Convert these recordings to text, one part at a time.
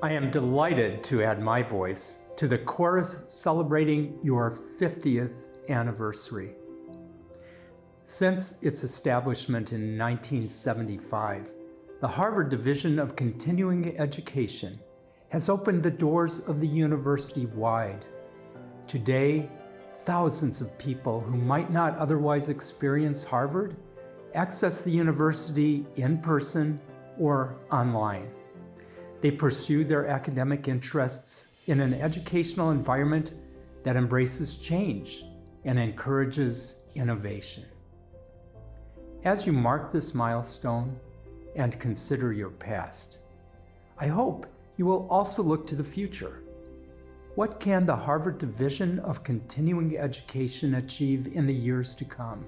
I am delighted to add my voice to the chorus celebrating your 50th anniversary. Since its establishment in 1975, the Harvard Division of Continuing Education has opened the doors of the university wide. Today, thousands of people who might not otherwise experience Harvard access the university in person or online. They pursue their academic interests in an educational environment that embraces change and encourages innovation. As you mark this milestone and consider your past, I hope you will also look to the future. What can the Harvard Division of Continuing Education achieve in the years to come?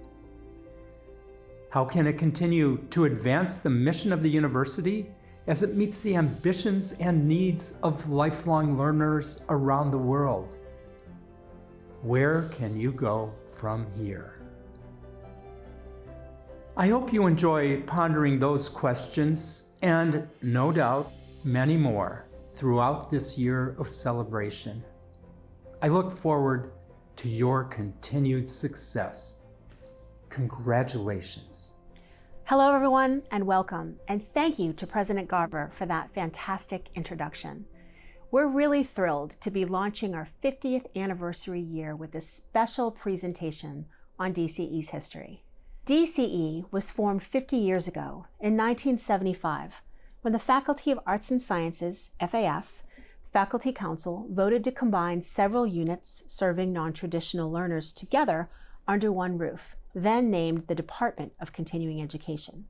How can it continue to advance the mission of the university as it meets the ambitions and needs of lifelong learners around the world? Where can you go from here? I hope you enjoy pondering those questions and, no doubt, many more throughout this year of celebration. I look forward to your continued success. Congratulations. Hello, everyone, and welcome. And thank you to President Garber for that fantastic introduction. We're really thrilled to be launching our 50th anniversary year with this special presentation on DCE's history. DCE was formed 50 years ago in 1975 when the Faculty of Arts and Sciences, FAS, Faculty Council voted to combine several units serving non-traditional learners together under one roof, then named the Department of Continuing Education.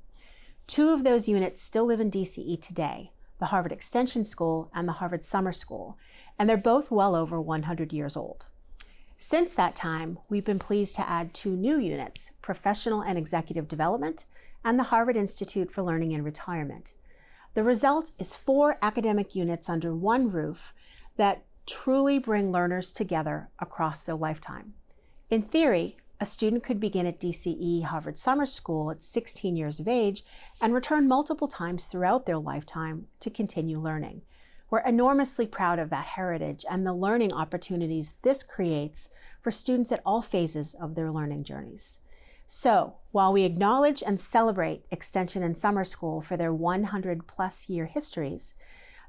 Two of those units still live in DCE today, the Harvard Extension School and the Harvard Summer School, and they're both well over 100 years old. Since that time, we've been pleased to add two new units, Professional and Executive Development and the Harvard Institute for Learning and Retirement. The result is 4 academic units under one roof that truly bring learners together across their lifetime. In theory, a student could begin at DCE Harvard Summer School at 16 years of age and return multiple times throughout their lifetime to continue learning. We're enormously proud of that heritage and the learning opportunities this creates for students at all phases of their learning journeys. So, while we acknowledge and celebrate Extension and Summer School for their 100-plus year histories,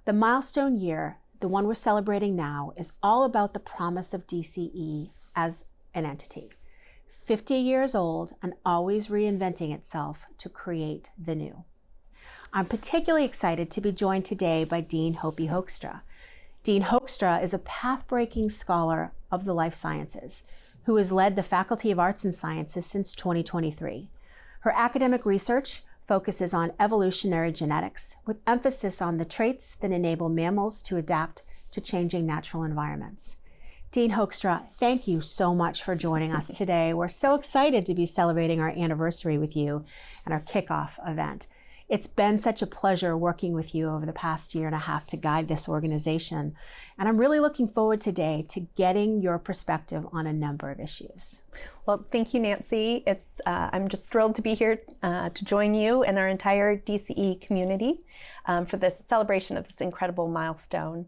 the milestone year, the one we're celebrating now, is all about the promise of DCE as an entity. 50 years old and always reinventing itself to create the new. I'm particularly excited to be joined today by Dean Hopi Hoekstra. Dean Hoekstra is a path-breaking scholar of the life sciences who has led the Faculty of Arts and Sciences since 2023. Her academic research focuses on evolutionary genetics with emphasis on the traits that enable mammals to adapt to changing natural environments. Dean Hoekstra, thank you so much for joining us today. We're so excited to be celebrating our anniversary with you and our kickoff event. It's been such a pleasure working with you over the past year and a half to guide this organization. And I'm really looking forward today to getting your perspective on a number of issues. Well, thank you, Nancy. I'm just thrilled to be here to join you and our entire DCE community for this celebration of this incredible milestone.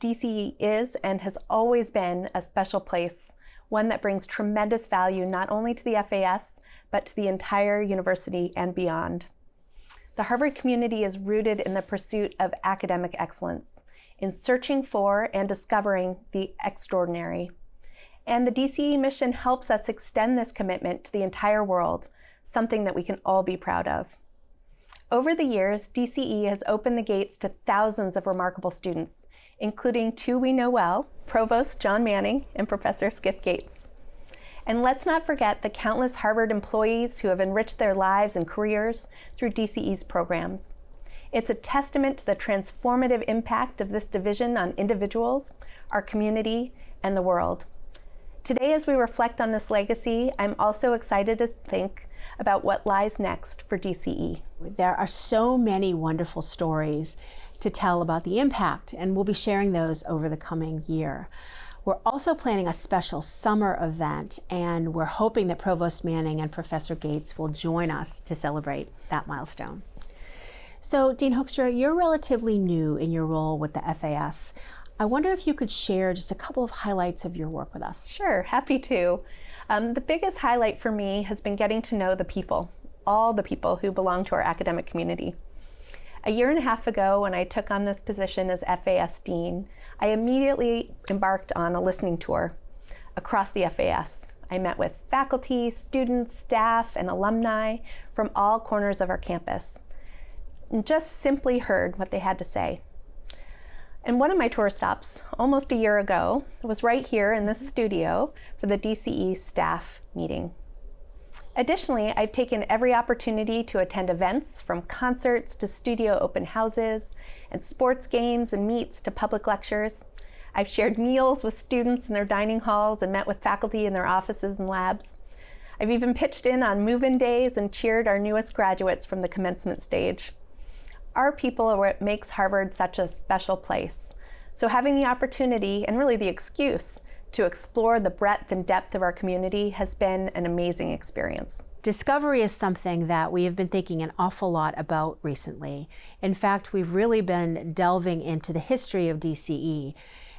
DCE is and has always been a special place, one that brings tremendous value not only to the FAS, but to the entire university and beyond. The Harvard community is rooted in the pursuit of academic excellence, in searching for and discovering the extraordinary. And the DCE mission helps us extend this commitment to the entire world, something that we can all be proud of. Over the years, DCE has opened the gates to thousands of remarkable students, including two we know well, Provost John Manning and Professor Skip Gates. And let's not forget the countless Harvard employees who have enriched their lives and careers through DCE's programs. It's a testament to the transformative impact of this division on individuals, our community, and the world. Today, as we reflect on this legacy, I'm also excited to think about what lies next for DCE. There are so many wonderful stories to tell about the impact, and we'll be sharing those over the coming year. We're also planning a special summer event, and we're hoping that Provost Manning and Professor Gates will join us to celebrate that milestone. So, Dean Hoekstra, you're relatively new in your role with the FAS. I wonder if you could share just a couple of highlights of your work with us. Sure, happy to. The biggest highlight for me has been getting to know the people, all the people who belong to our academic community. A year and a half ago, when I took on this position as FAS Dean, I immediately embarked on a listening tour across the FAS. I met with faculty, students, staff, and alumni from all corners of our campus, and just simply heard what they had to say. And one of my tour stops, almost a year ago, was right here in this studio for the DCE staff meeting. Additionally, I've taken every opportunity to attend events, from concerts to studio open houses, and sports games and meets to public lectures. I've shared meals with students in their dining halls and met with faculty in their offices and labs. I've even pitched in on move-in days and cheered our newest graduates from the commencement stage. Our people are what makes Harvard such a special place. So having the opportunity, and really the excuse, to explore the breadth and depth of our community has been an amazing experience. Discovery is something that we have been thinking an awful lot about recently. In fact, we've really been delving into the history of DCE.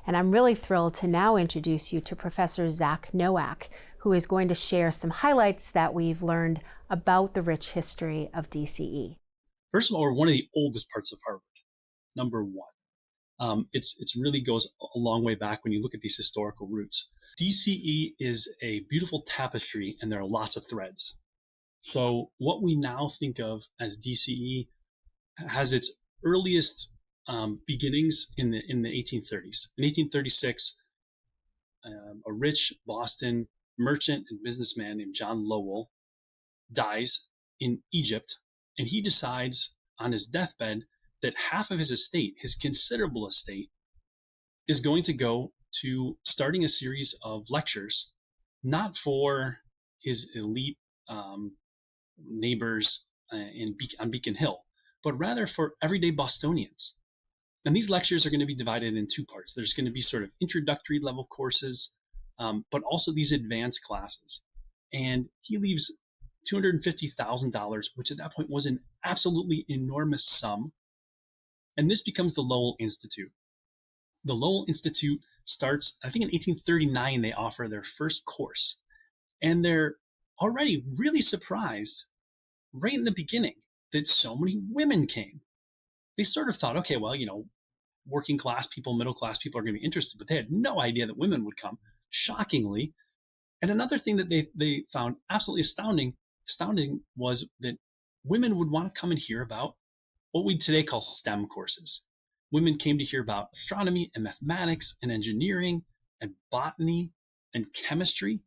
And I'm really thrilled to now introduce you to Professor Zach Nowak, who is going to share some highlights that we've learned about the rich history of DCE. First of all, we're one of the oldest parts of Harvard, number one. It's really goes a long way back when you look at these historical roots. DCE is a beautiful tapestry, and there are lots of threads. So what we now think of as DCE has its earliest beginnings in the 1830s. In 1836, a rich Boston merchant and businessman named John Lowell dies in Egypt, and he decides on his deathbed that half of his estate, his considerable estate, is going to go to starting a series of lectures, not for his elite neighbors on Beacon Hill, but rather for everyday Bostonians. And these lectures are going to be divided in two parts. There's going to be sort of introductory level courses, but also these advanced classes. And he leaves $250,000, which at that point was an absolutely enormous sum. And this becomes the Lowell Institute. The Lowell Institute starts, I think in 1839, they offer their first course. And they're already really surprised right in the beginning that so many women came. They sort of thought, okay, well, working class people, middle class people are going to be interested, but they had no idea that women would come, shockingly. And another thing that they found absolutely astounding was that women would want to come and hear about what we today call STEM courses. Women came to hear about astronomy and mathematics and engineering and botany and chemistry.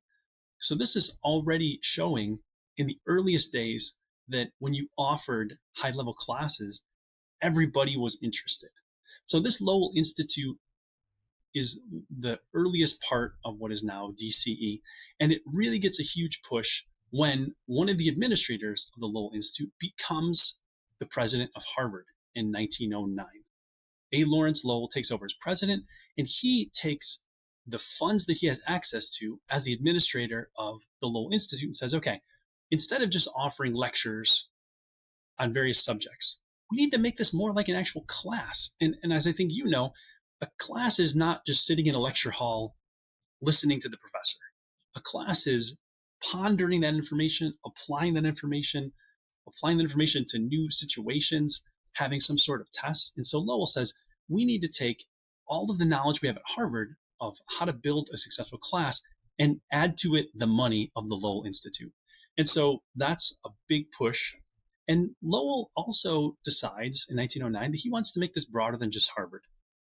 So this is already showing in the earliest days that when you offered high-level classes, everybody was interested. So this Lowell Institute is the earliest part of what is now DCE, and it really gets a huge push when one of the administrators of the Lowell Institute becomes the president of Harvard in 1909. A. Lawrence Lowell takes over as president, and he takes the funds that he has access to as the administrator of the Lowell Institute and says, okay, instead of just offering lectures on various subjects, we need to make this more like an actual class. And as I think you know, a class is not just sitting in a lecture hall listening to the professor. A class is pondering that information, applying that information to new situations, having some sort of tests. And so Lowell says, we need to take all of the knowledge we have at Harvard of how to build a successful class and add to it the money of the Lowell Institute. And so that's a big push. And Lowell also decides in 1909 that he wants to make this broader than just Harvard.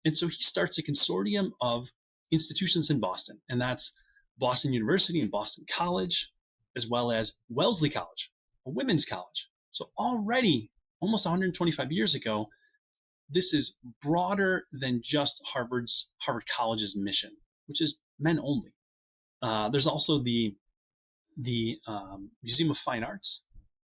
And so he starts a consortium of institutions in Boston, and that's Boston University and Boston College, as well as Wellesley College, a women's college. So already, almost 125 years ago, this is broader than just Harvard College's mission, which is men only. There's also the Museum of Fine Arts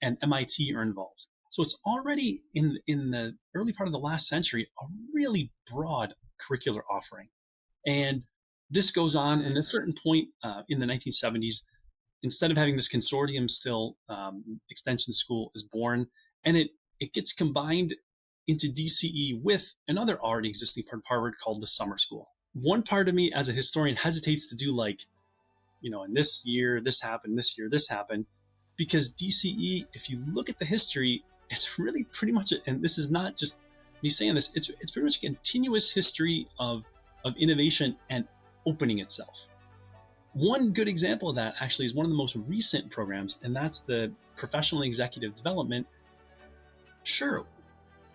and MIT are involved. So it's already in the early part of the last century a really broad curricular offering. And This goes on, and at a certain point in the 1970s, instead of having this consortium still, Extension School is born, and it gets combined into DCE with another already existing part of Harvard called the Summer School. One part of me as a historian hesitates to do like, in this year this happened, this year this happened, because DCE, if you look at the history, it's really pretty much, and this is not just me saying this, it's pretty much a continuous history of innovation and opening itself. One good example of that actually is one of the most recent programs, and that's the professional executive development. Sure,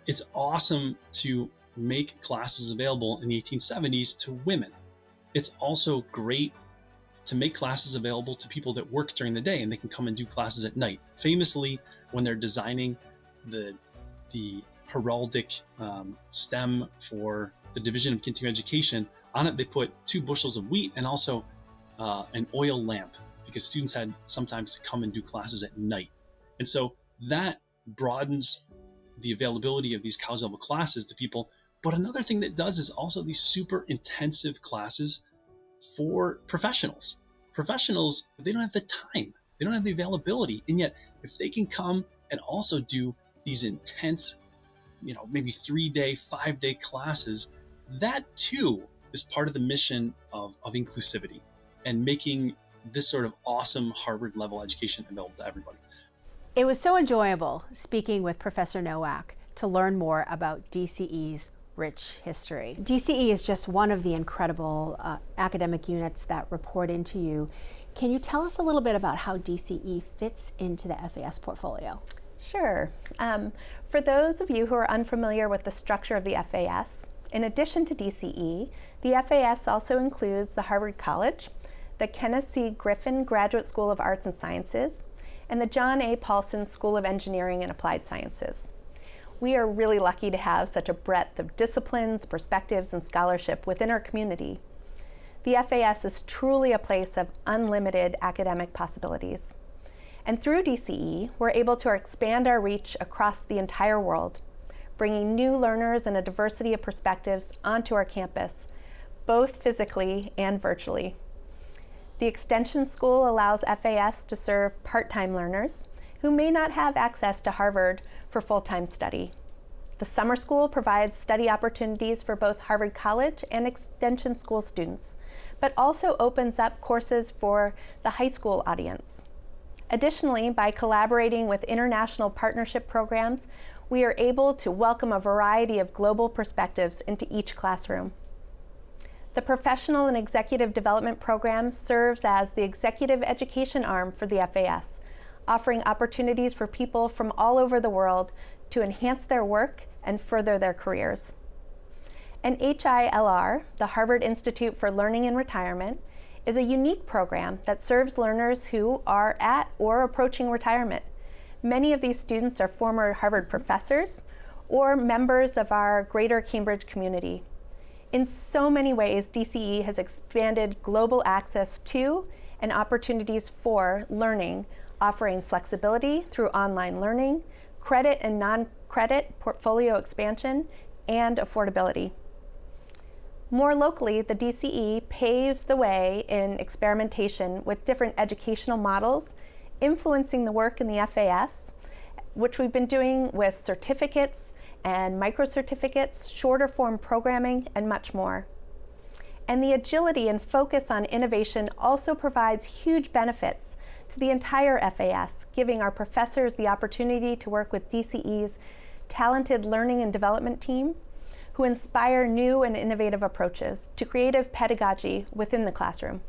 it's awesome to make classes available in the 1870s to women. It's also great to make classes available to people that work during the day and they can come and do classes at night. Famously, when they're designing the heraldic stem for the Division of Continuing Education, on it they put 2 bushels of wheat and also an oil lamp, because students had sometimes to come and do classes at night. And so that broadens the availability of these college level classes to people. But another thing that does is also these super intensive classes for professionals. Professionals, they don't have the time, they don't have the availability, and yet if they can come and also do these intense, maybe 3-day, 5-day classes, that too is part of the mission of inclusivity and making this sort of awesome Harvard level education available to everybody. It was so enjoyable speaking with Professor Nowak to learn more about DCE's rich history. DCE is just one of the incredible academic units that report into you. Can you tell us a little bit about how DCE fits into the FAS portfolio? Sure. For those of you who are unfamiliar with the structure of the FAS, in addition to DCE, the FAS also includes the Harvard College, the Kenneth C. Griffin Graduate School of Arts and Sciences, and the John A. Paulson School of Engineering and Applied Sciences. We are really lucky to have such a breadth of disciplines, perspectives, and scholarship within our community. The FAS is truly a place of unlimited academic possibilities. And through DCE, we're able to expand our reach across the entire world, bringing new learners and a diversity of perspectives onto our campus, both physically and virtually. The Extension School allows FAS to serve part-time learners who may not have access to Harvard for full-time study. The Summer School provides study opportunities for both Harvard College and Extension School students, but also opens up courses for the high school audience. Additionally, by collaborating with international partnership programs, we are able to welcome a variety of global perspectives into each classroom. The Professional and Executive Development Program serves as the executive education arm for the FAS, offering opportunities for people from all over the world to enhance their work and further their careers. And HILR, the Harvard Institute for Learning and Retirement, is a unique program that serves learners who are at or approaching retirement. Many of these students are former Harvard professors or members of our greater Cambridge community. In so many ways, DCE has expanded global access to and opportunities for learning, offering flexibility through online learning, credit and non-credit portfolio expansion, and affordability. More locally, the DCE paves the way in experimentation with different educational models, influencing the work in the FAS, which we've been doing with certificates and micro-certificates, shorter form programming, and much more. And the agility and focus on innovation also provides huge benefits to the entire FAS, giving our professors the opportunity to work with DCE's talented learning and development team, who inspire new and innovative approaches to creative pedagogy within the classroom.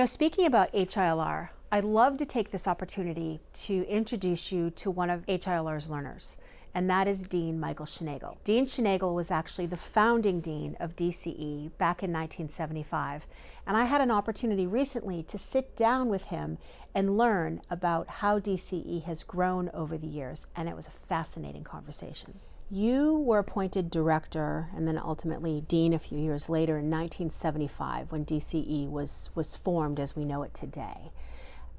Speaking about HILR, I'd love to take this opportunity to introduce you to one of HILR's learners, and that is Dean Michael Schnagle. Dean Schnagle was actually the founding dean of DCE back in 1975, and I had an opportunity recently to sit down with him and learn about how DCE has grown over the years, and it was a fascinating conversation. You were appointed director and then ultimately dean a few years later in 1975 when DCE was formed as we know it today.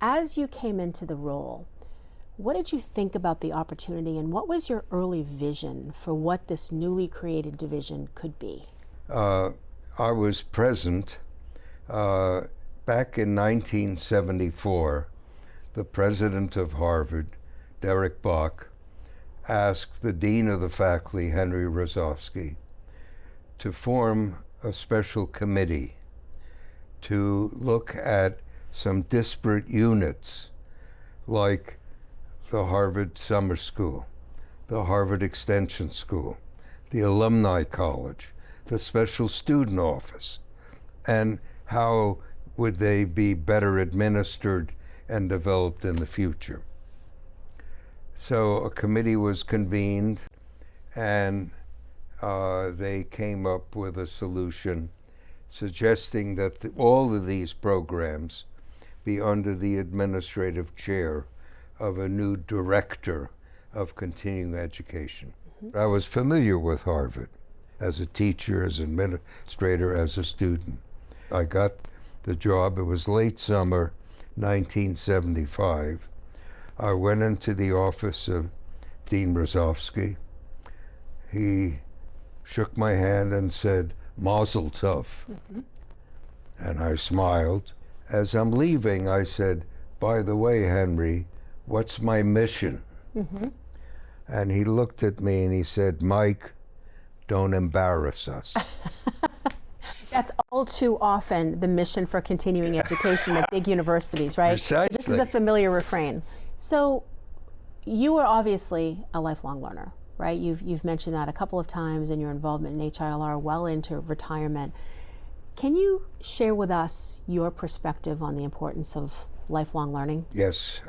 As you came into the role, what did you think about the opportunity, and what was your early vision for what this newly created division could be? I was present Back in 1974, the president of Harvard, Derek Bok, asked the dean of the faculty, Henry Rosovsky, to form a special committee to look at some disparate units like the Harvard Summer School, the Harvard Extension School, the Alumni College, the Special Student Office, and how would they be better administered and developed in the future. So a committee was convened, and they came up with a solution suggesting that all of these programs be under the administrative chair of a new director of continuing education. Mm-hmm. I was familiar with Harvard as a teacher, as an administrator, as a student. I got the job. It was late summer 1975. I went into the office of Dean Rosovsky. He shook my hand and said, "Mazel tov." Mm-hmm. And I smiled. As I'm leaving, I said, "By the way, Henry, what's my mission?" Mm-hmm. And he looked at me and he said, "Mike, don't embarrass us." That's all too often the mission for continuing education at big universities, right? Precisely. So this is a familiar refrain. So you are obviously a lifelong learner, right? You've mentioned that a couple of times in your involvement in HILR well into retirement. Can you share with us your perspective on the importance of lifelong learning? Yes.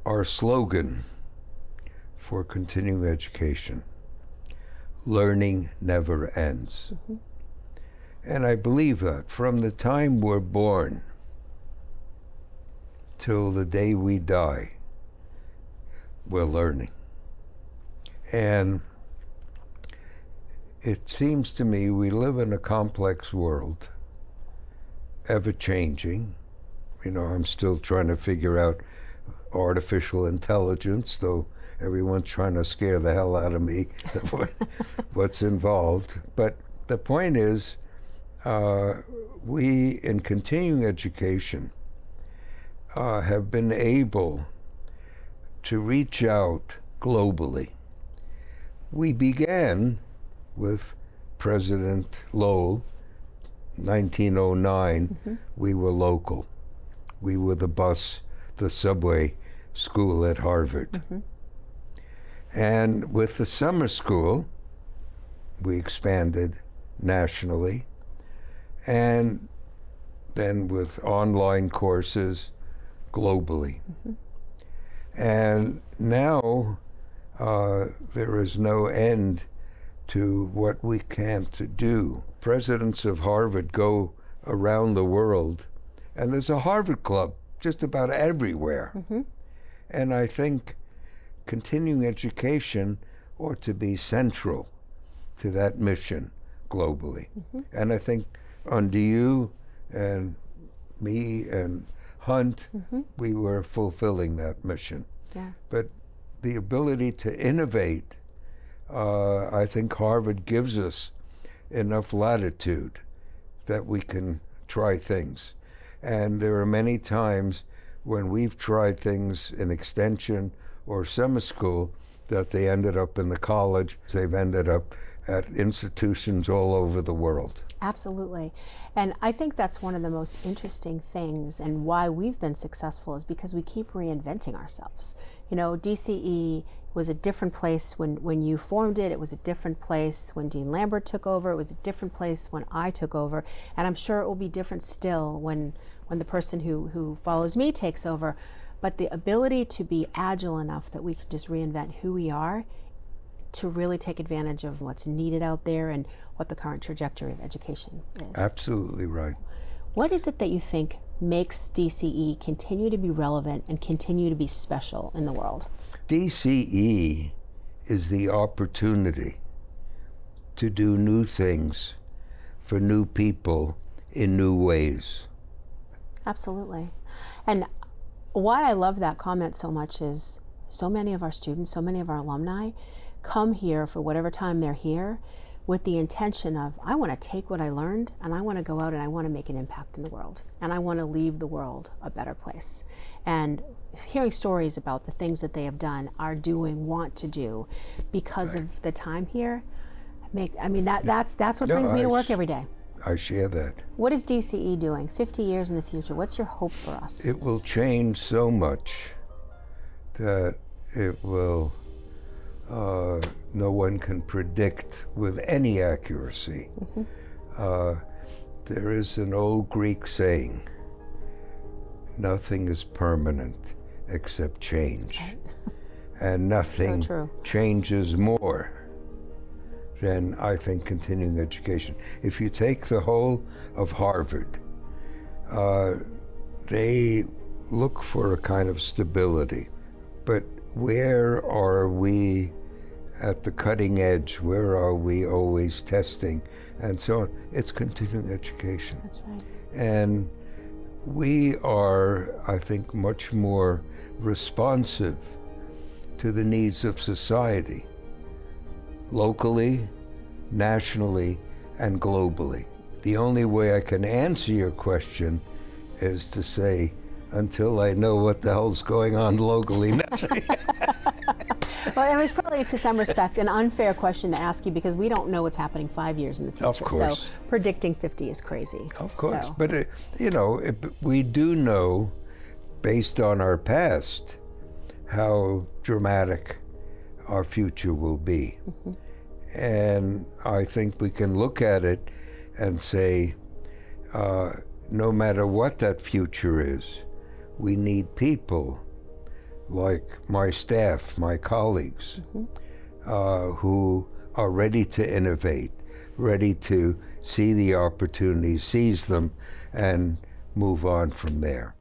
Our slogan for continuing education, learning never ends. Mm-hmm. And I believe that from the time we're born till the day we die, we're learning. And it seems to me we live in a complex world, ever-changing. You know, I'm still trying to figure out artificial intelligence, though everyone's trying to scare the hell out of me what's involved. But the point is, we in continuing education have been able to reach out globally. We began with President Lowell, 1909. Mm-hmm. We were local. We were the subway school at Harvard. Mm-hmm. And with the summer school, we expanded nationally. And then with online courses globally. Mm-hmm. And now there is no end to what we can't do. Presidents of Harvard go around the world, and there's a Harvard Club just about everywhere. Mm-hmm. And I think continuing education ought to be central to that mission globally. Mm-hmm. And I think under you and me and Hunt, mm-hmm. we were fulfilling that mission. Yeah. But the ability to innovate, I think Harvard gives us enough latitude that we can try things. And there are many times when we've tried things in extension or summer school that they ended up in the college. They've ended up at institutions all over the world. Absolutely. And I think that's one of the most interesting things, and why we've been successful is because we keep reinventing ourselves. You know, DCE was a different place when you formed it. It was a different place when Dean Lambert took over. It was a different place when I took over. And I'm sure it will be different still when the person who follows me takes over. But the ability to be agile enough that we can just reinvent who we are to really take advantage of what's needed out there and what the current trajectory of education is. Absolutely right. What is it that you think makes DCE continue to be relevant and continue to be special in the world? DCE is the opportunity to do new things for new people in new ways. Absolutely. And why I love that comment so much is so many of our students, so many of our alumni come here for whatever time they're here, with the intention of, I want to take what I learned and I want to go out and I want to make an impact in the world. And I want to leave the world a better place. And hearing stories about the things that they have done, are doing, want to do because of the time here, that's what brings me to work every day. I share that. What is DCE doing 50 years in the future? What's your hope for us? It will change so much that it will, no one can predict with any accuracy. There is an old Greek saying, nothing is permanent except change. And nothing changes more than, I think, continuing education. If you take the whole of Harvard, they look for a kind of stability. But where are we at the cutting edge? Where are we always testing? And so on. It's continuing education. That's right. And we are, I think, much more responsive to the needs of society, locally, nationally, and globally. The only way I can answer your question is to say, until I know what the hell's going on locally. Well, it was probably, to some respect, an unfair question to ask you because we don't know what's happening 5 years in the future. Of course. So predicting 50 is crazy. Of course. So. But, we do know, based on our past, how dramatic our future will be. And I think we can look at it and say, no matter what that future is, we need people like my staff, my colleagues, who are ready to innovate, ready to see the opportunities, seize them, and move on from there.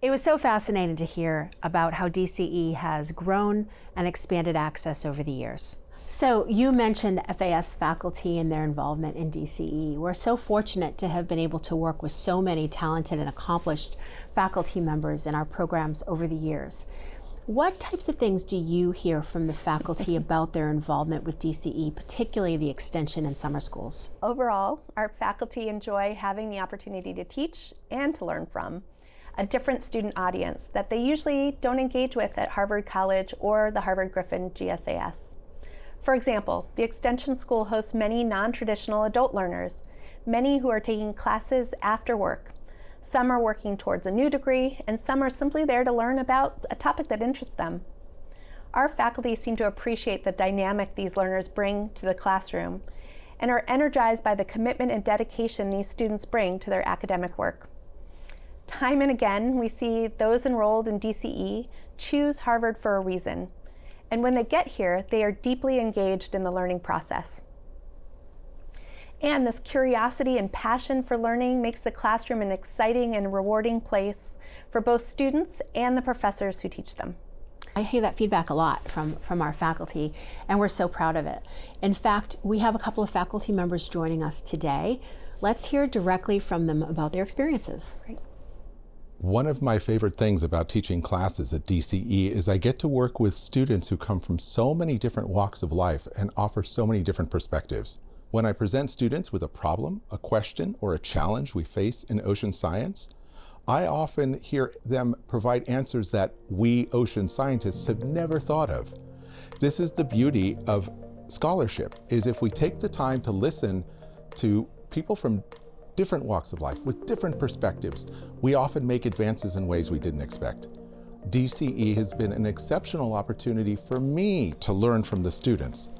It was so fascinating to hear about how DCE has grown and expanded access over the years. So you mentioned FAS faculty and their involvement in DCE. We're so fortunate to have been able to work with so many talented and accomplished faculty members in our programs over the years. What types of things do you hear from the faculty about their involvement with DCE, particularly the extension and summer schools? Overall, our faculty enjoy having the opportunity to teach and to learn from a different student audience that they usually don't engage with at Harvard College or the Harvard Griffin GSAS. For example, the Extension School hosts many non-traditional adult learners, many who are taking classes after work. Some are working towards a new degree, and some are simply there to learn about a topic that interests them. Our faculty seem to appreciate the dynamic these learners bring to the classroom and are energized by the commitment and dedication these students bring to their academic work. Time and again, we see those enrolled in DCE choose Harvard for a reason. And when they get here, they are deeply engaged in the learning process. And this curiosity and passion for learning makes the classroom an exciting and rewarding place for both students and the professors who teach them. I hear that feedback a lot from our faculty, and we're so proud of it. In fact, we have a couple of faculty members joining us today. Let's hear directly from them about their experiences. Great. One of my favorite things about teaching classes at DCE is I get to work with students who come from so many different walks of life and offer so many different perspectives. When I present students with a problem, a question, or a challenge we face in ocean science, I often hear them provide answers that we ocean scientists have never thought of. This is the beauty of scholarship, is if we take the time to listen to people from different walks of life with different perspectives, we often make advances in ways we didn't expect. DCE has been an exceptional opportunity for me to learn from the students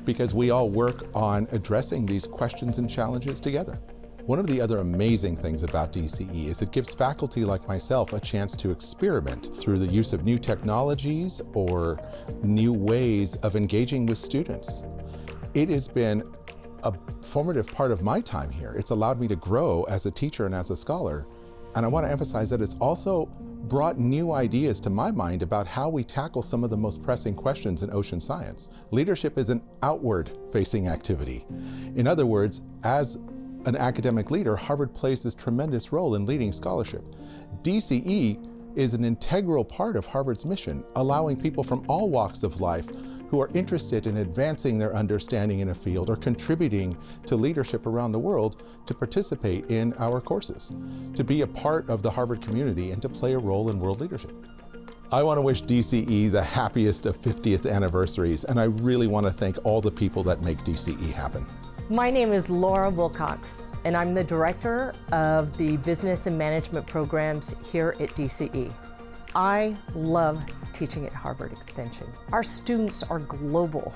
because we all work on addressing these questions and challenges together. One of the other amazing things about DCE is it gives faculty like myself a chance to experiment through the use of new technologies or new ways of engaging with students. It has been a formative part of my time here. It's allowed me to grow as a teacher and as a scholar. And I want to emphasize that it's also brought new ideas to my mind about how we tackle some of the most pressing questions in ocean science. Leadership is an outward-facing activity. In other words, as an academic leader, Harvard plays this tremendous role in leading scholarship. DCE is an integral part of Harvard's mission, allowing people from all walks of life who are interested in advancing their understanding in a field or contributing to leadership around the world to participate in our courses, to be a part of the Harvard community and to play a role in world leadership. I want to wish DCE the happiest of 50th anniversaries, and I really want to thank all the people that make DCE happen. My name is Laura Wilcox, and I'm the Director of the Business and Management Programs here at DCE. I love teaching at Harvard Extension. Our students are global.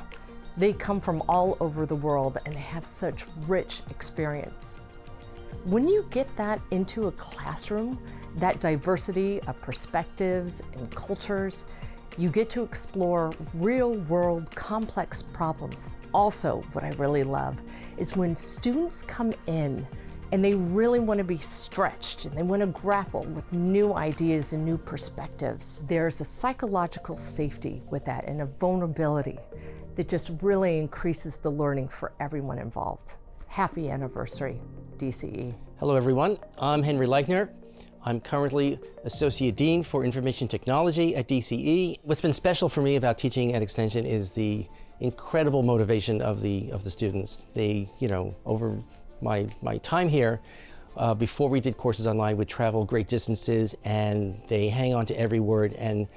They come from all over the world and they have such rich experience. When you get that into a classroom, that diversity of perspectives and cultures, you get to explore real-world complex problems. Also, what I really love is when students come in and they really want to be stretched and they want to grapple with new ideas and new perspectives. There's a psychological safety with that and a vulnerability that just really increases the learning for everyone involved. Happy anniversary, DCE. Hello everyone, I'm Henry Leichner. I'm currently Associate Dean for Information Technology at DCE. What's been special for me about teaching at Extension is the incredible motivation of the students. They, over my time here, before we did courses online, would travel great distances and they hang on to every word, and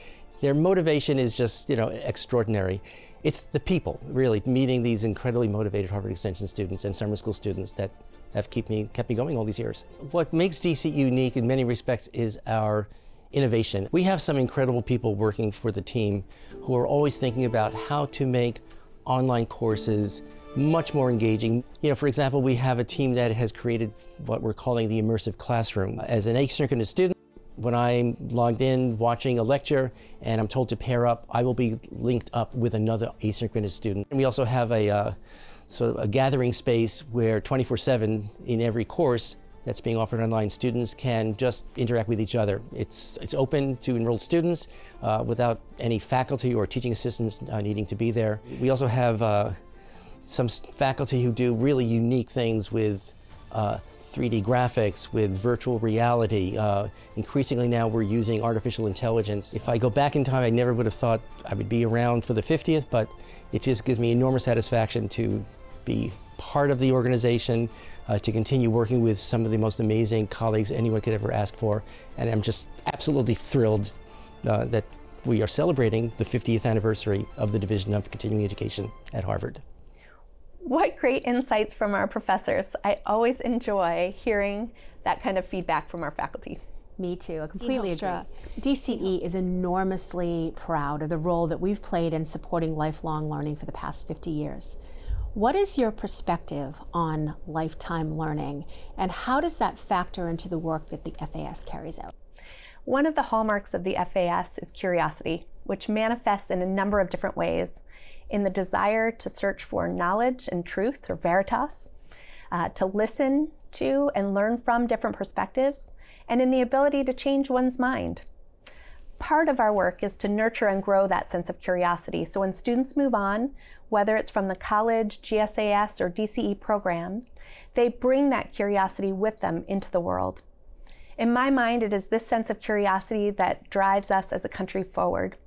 their motivation is just, extraordinary. It's the people, really, meeting these incredibly motivated Harvard Extension students and summer school students that have kept me going all these years. What makes DCE unique in many respects is our innovation. We have some incredible people working for the team who are always thinking about how to make online courses much more engaging. For example, we have a team that has created what we're calling the immersive classroom. As an asynchronous student, when I'm logged in watching a lecture and I'm told to pair up, I will be linked up with another asynchronous student. And we also have a sort of a gathering space where 24/7 in every course that's being offered online, students can just interact with each other. It's open to enrolled students without any faculty or teaching assistants needing to be there. We also have some faculty who do really unique things with 3D graphics, with virtual reality. Increasingly now we're using artificial intelligence. If I go back in time, I never would have thought I would be around for the 50th, but it just gives me enormous satisfaction to be part of the organization, to continue working with some of the most amazing colleagues anyone could ever ask for. And I'm just absolutely thrilled that we are celebrating the 50th anniversary of the Division of Continuing Education at Harvard. What great insights from our professors. I always enjoy hearing that kind of feedback from our faculty. Me too, I completely agree. DCE is enormously proud of the role that we've played in supporting lifelong learning for the past 50 years. What is your perspective on lifetime learning, and how does that factor into the work that the FAS carries out? One of the hallmarks of the FAS is curiosity, which manifests in a number of different ways. In the desire to search for knowledge and truth, or veritas, to listen to and learn from different perspectives, and in the ability to change one's mind. Part of our work is to nurture and grow that sense of curiosity, so when students move on, whether it's from the college, GSAS, or DCE programs, they bring that curiosity with them into the world. In my mind, it is this sense of curiosity that drives us as a country forward.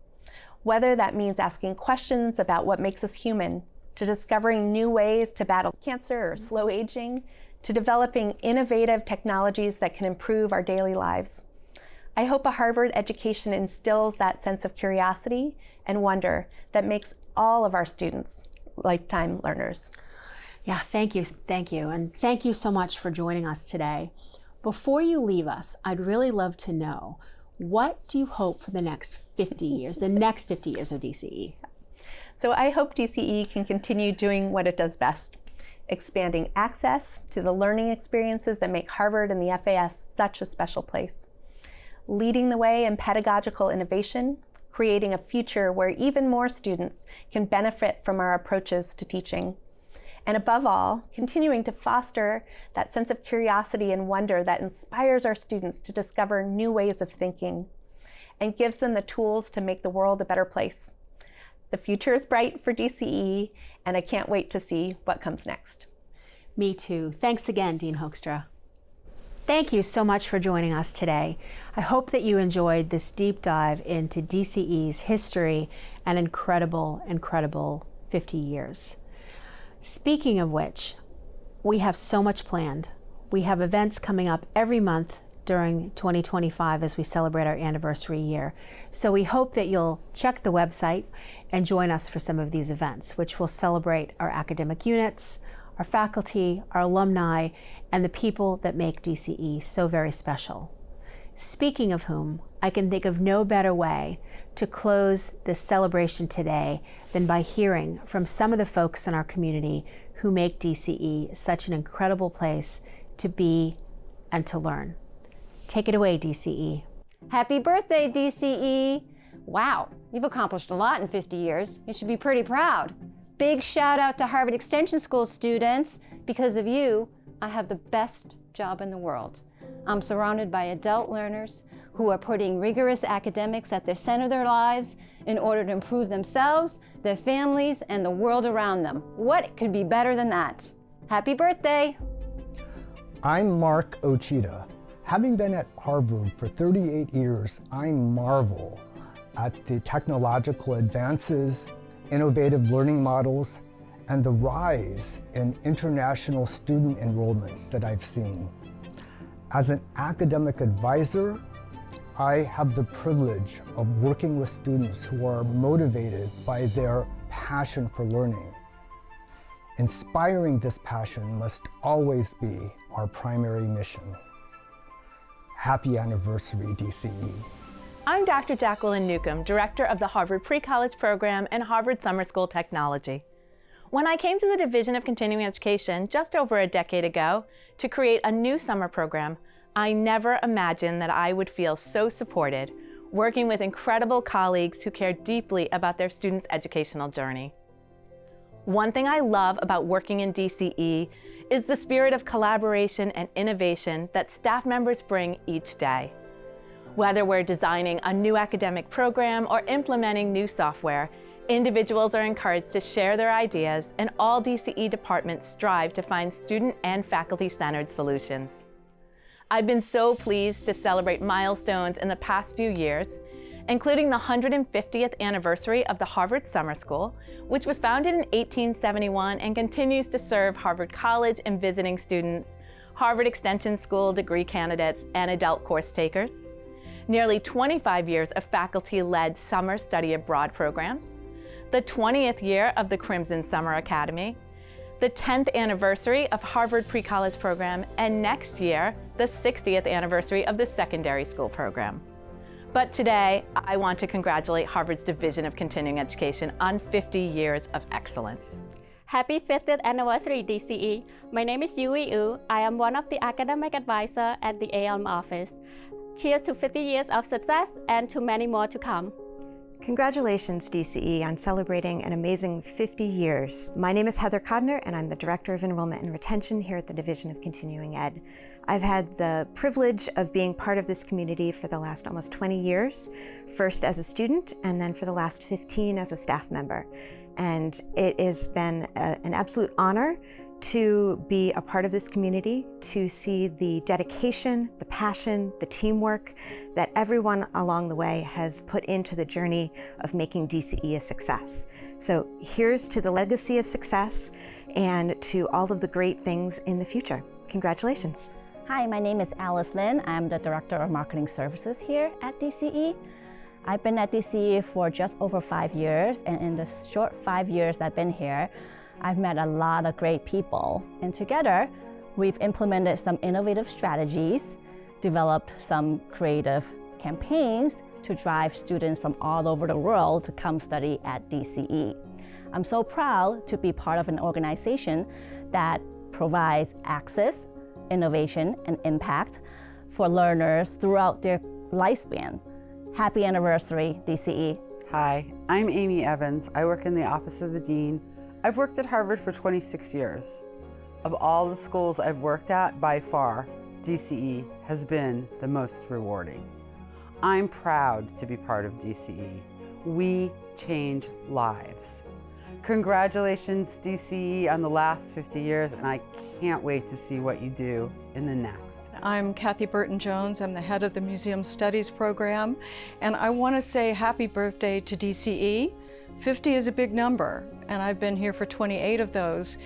Whether that means asking questions about what makes us human, to discovering new ways to battle cancer or slow aging, to developing innovative technologies that can improve our daily lives. I hope a Harvard education instills that sense of curiosity and wonder that makes all of our students lifetime learners. Yeah, thank you, and thank you so much for joining us today. Before you leave us, I'd really love to know, what do you hope for the next 50 years, the next 50 years of DCE? So I hope DCE can continue doing what it does best, expanding access to the learning experiences that make Harvard and the FAS such a special place, leading the way in pedagogical innovation, creating a future where even more students can benefit from our approaches to teaching, and above all, continuing to foster that sense of curiosity and wonder that inspires our students to discover new ways of thinking and gives them the tools to make the world a better place. The future is bright for DCE, and I can't wait to see what comes next. Me too. Thanks again, Dean Hoekstra. Thank you so much for joining us today. I hope that you enjoyed this deep dive into DCE's history and incredible 50 years. Speaking of which, we have so much planned. We have events coming up every month during 2025 as we celebrate our anniversary year. So we hope that you'll check the website and join us for some of these events, which will celebrate our academic units, our faculty, our alumni, and the people that make DCE so very special. Speaking of whom, I can think of no better way to close this celebration today than by hearing from some of the folks in our community who make DCE such an incredible place to be and to learn. Take it away, DCE. Happy birthday, DCE. Wow, you've accomplished a lot in 50 years. You should be pretty proud. Big shout out to Harvard Extension School students. Because of you, I have the best job in the world. I'm surrounded by adult learners who are putting rigorous academics at the center of their lives in order to improve themselves, their families, and the world around them. What could be better than that? Happy birthday. I'm Mark Ochita. Having been at Harvard for 38 years, I marvel at the technological advances, innovative learning models, and the rise in international student enrollments that I've seen. As an academic advisor, I have the privilege of working with students who are motivated by their passion for learning. Inspiring this passion must always be our primary mission. Happy anniversary, DCE. I'm Dr. Jacqueline Newcomb, Director of the Harvard Pre-College Program and Harvard Summer School Technology. When I came to the Division of Continuing Education just over a decade ago to create a new summer program, I never imagined that I would feel so supported, working with incredible colleagues who care deeply about their students' educational journey. One thing I love about working in DCE is the spirit of collaboration and innovation that staff members bring each day. Whether we're designing a new academic program or implementing new software, individuals are encouraged to share their ideas, and all DCE departments strive to find student and faculty-centered solutions. I've been so pleased to celebrate milestones in the past few years, including the 150th anniversary of the Harvard Summer School, which was founded in 1871 and continues to serve Harvard College and visiting students, Harvard Extension School degree candidates, and adult course takers. Nearly 25 years of faculty-led summer study abroad programs, the 20th year of the Crimson Summer Academy, the 10th anniversary of Harvard Pre-College Program, and next year, the 60th anniversary of the Secondary School Program. But today, I want to congratulate Harvard's Division of Continuing Education on 50 years of excellence. Happy 50th anniversary, DCE. My name is Yui Yu. I am one of the academic advisors at the ALM office. Cheers to 50 years of success and to many more to come. Congratulations, DCE, on celebrating an amazing 50 years. My name is Heather Codner, and I'm the Director of Enrollment and Retention here at the Division of Continuing Ed. I've had the privilege of being part of this community for the last almost 20 years, first as a student and then for the last 15 as a staff member. And it has been an absolute honor to be a part of this community, to see the dedication, the passion, the teamwork that everyone along the way has put into the journey of making DCE a success. So here's to the legacy of success and to all of the great things in the future. Congratulations. Hi, my name is Alice Lin. I'm the Director of Marketing Services here at DCE. I've been at DCE for just over 5 years, and in the short 5 years I've been here, I've met a lot of great people, and together we've implemented some innovative strategies, developed some creative campaigns to drive students from all over the world to come study at DCE. I'm so proud to be part of an organization that provides access, innovation, and impact for learners throughout their lifespan. Happy anniversary, DCE. Hi, I'm Amy Evans. I work in the Office of the Dean. I've worked at Harvard for 26 years. Of all the schools I've worked at, by far, DCE has been the most rewarding. I'm proud to be part of DCE. We change lives. Congratulations, DCE, on the last 50 years, and I can't wait to see what you do in the next. I'm Kathy Burton-Jones. I'm the head of the Museum Studies program, and I want to say happy birthday to DCE. 50 is a big number, and I've been here for 28 of those,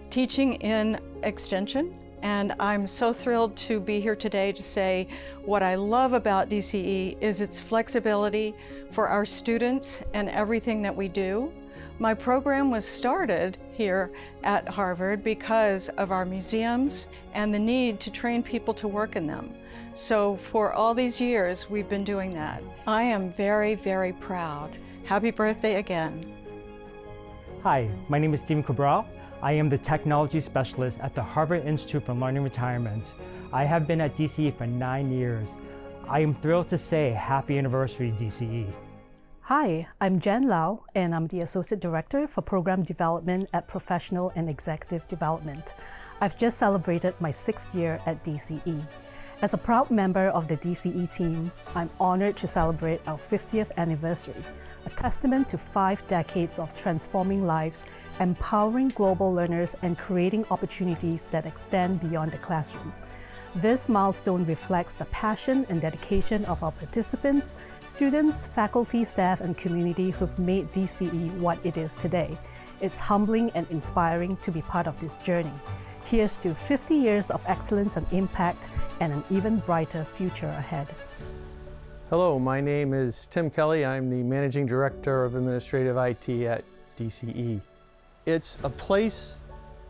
teaching in Extension, and I'm so thrilled to be here today to say what I love about DCE is its flexibility for our students and everything that we do. My program was started here at Harvard because of our museums and the need to train people to work in them. So for all these years, we've been doing that. I am very, very proud. Happy birthday again. Hi, my name is Stephen Cabral. I am the technology specialist at the Harvard Institute for Learning Retirement. I have been at DCE for 9 years. I am thrilled to say happy anniversary, DCE. Hi, I'm Jen Lau, and I'm the Associate Director for Program Development at Professional and Executive Development. I've just celebrated my 6th year at DCE. As a proud member of the DCE team, I'm honored to celebrate our 50th anniversary, a testament to 5 decades of transforming lives, empowering global learners, and creating opportunities that extend beyond the classroom. This milestone reflects the passion and dedication of our participants, students, faculty, staff, and community who've made DCE what it is today. It's humbling and inspiring to be part of this journey. Here's to 50 years of excellence and impact and an even brighter future ahead. Hello, my name is Tim Kelly. I'm the Managing Director of Administrative IT at DCE. It's a place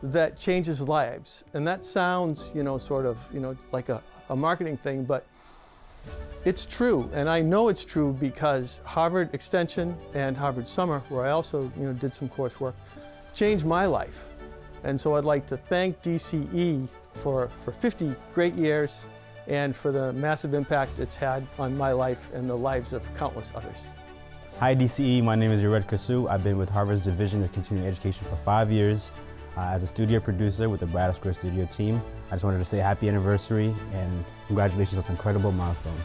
that changes lives. And that sounds, like a marketing thing, but it's true. And I know it's true because Harvard Extension and Harvard Summer, where I also, did some coursework, changed my life. And so I'd like to thank DCE for 50 great years and for the massive impact it's had on my life and the lives of countless others. Hi DCE, my name is Yared Kasu. I've been with Harvard's Division of Continuing Education for 5 years. As a studio producer with the Braddock Square Studio team, I just wanted to say happy anniversary and congratulations on this incredible milestone.